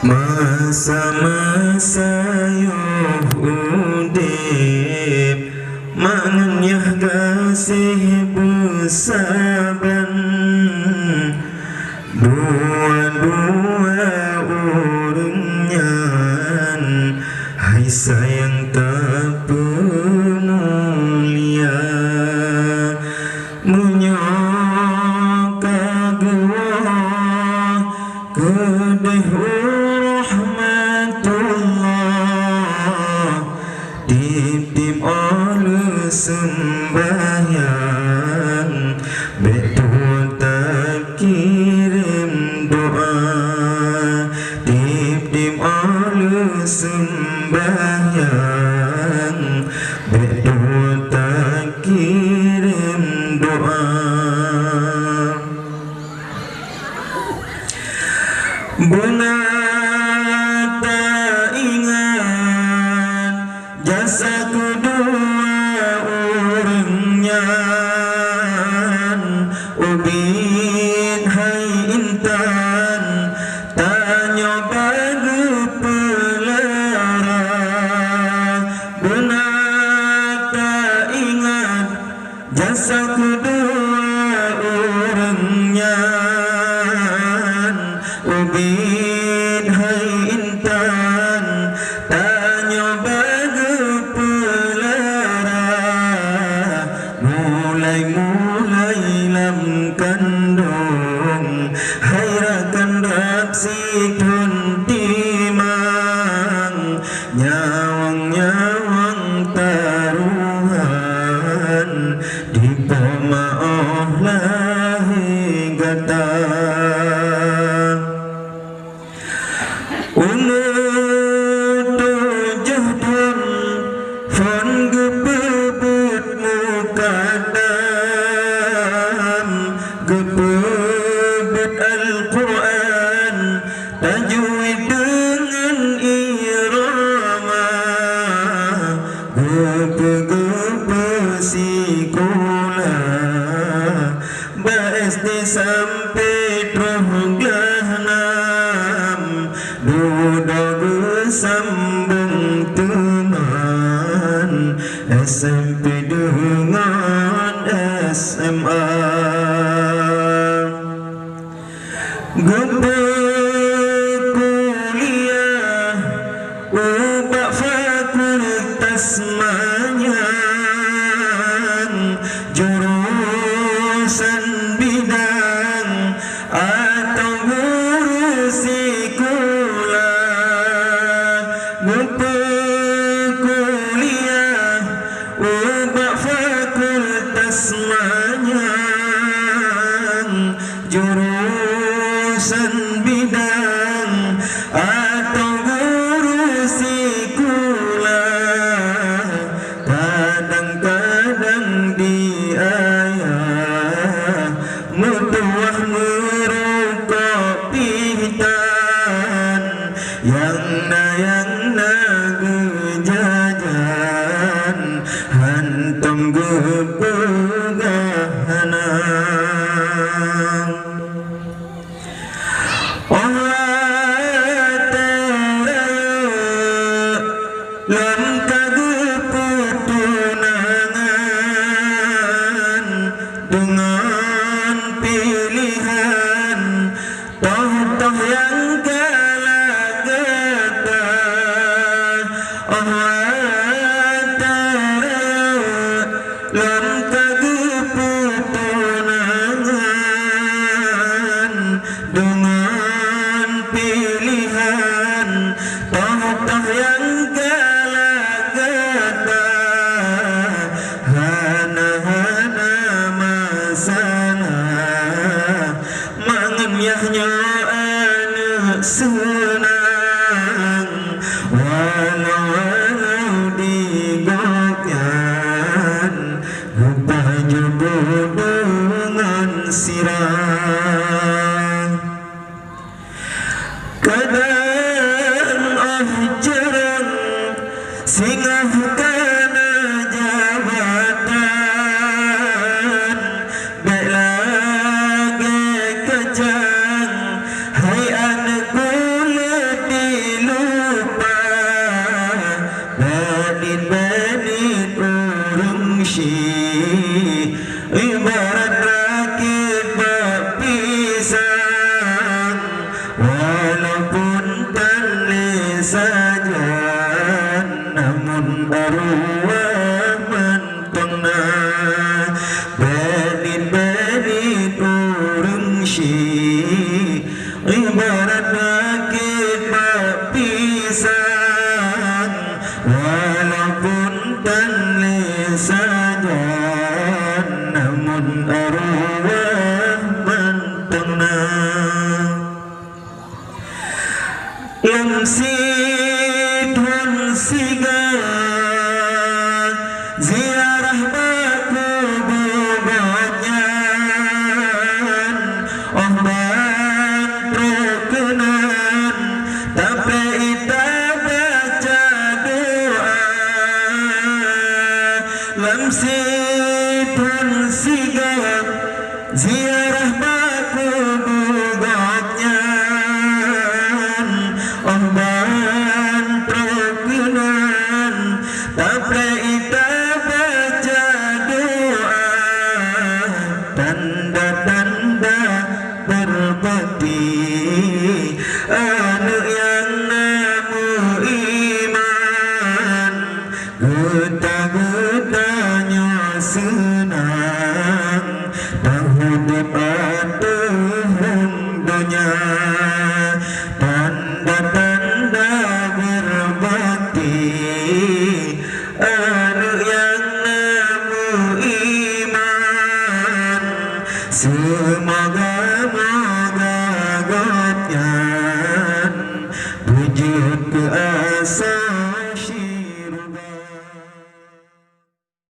Masa-masa udip manganyah kasih besaban dua-dua urenyan hai sayang tak pemulia menyaka gua kedeh rahmatullah tip-tip oleh sembahyang betul tak kirim doa tip-tip oleh sembahyang betul tak kirim doa benar tak ingat jasa kedua orangnya ubin hai intan tanya bagi pelara benar tak ingat jasa kedua orangnya ubin hai intan tanya bagi pelara mulai lam kandung hai rakan rapsi tun timang nyawang taruhan di pemaoh lahi gata tujuh pun fon gepebut mukadam gepebut Al-Quran tajwid dengan irama gepe-gepe sekolah BSD sampai tergelah duduk bersambung teman SMP dengan SMA gepe kuliah ubah fakultas manyang jurusan bidang atau guru sekolah gepe kuliah ubah fakultas manyang jurusan bidang atau guru sekolah kadang-kadang diayah metuah merokok pihitan yang na gejajan hantam gepegahanan lam kagepetunangan dengan pilihan toh yang galagata lam kagepetunangan dengan pilihan toh yang galagata hana-hana masalah mangenyahnya anak senang walau digokyan rupanya dengan sirah kadang jarang singgah kana jabatan bela ge kejang hai anak kula saja namun arwah mantengna belit-belit urang si ibarat rakit papisan walaupun tanli saja namun arwah mantengna yang sidun sigar ziarah baku bobanyan omban prokenan tapi ita baca doa yang sidun sigar ziarah baku bobanyan omban prokenan tapi ita baca doa tanda-tanda berbakti anu yang namu iman geta-getanya senang dahudip atuhum dunia tanda-tanda berbakti anu yang namu iman semoga-moga gotnya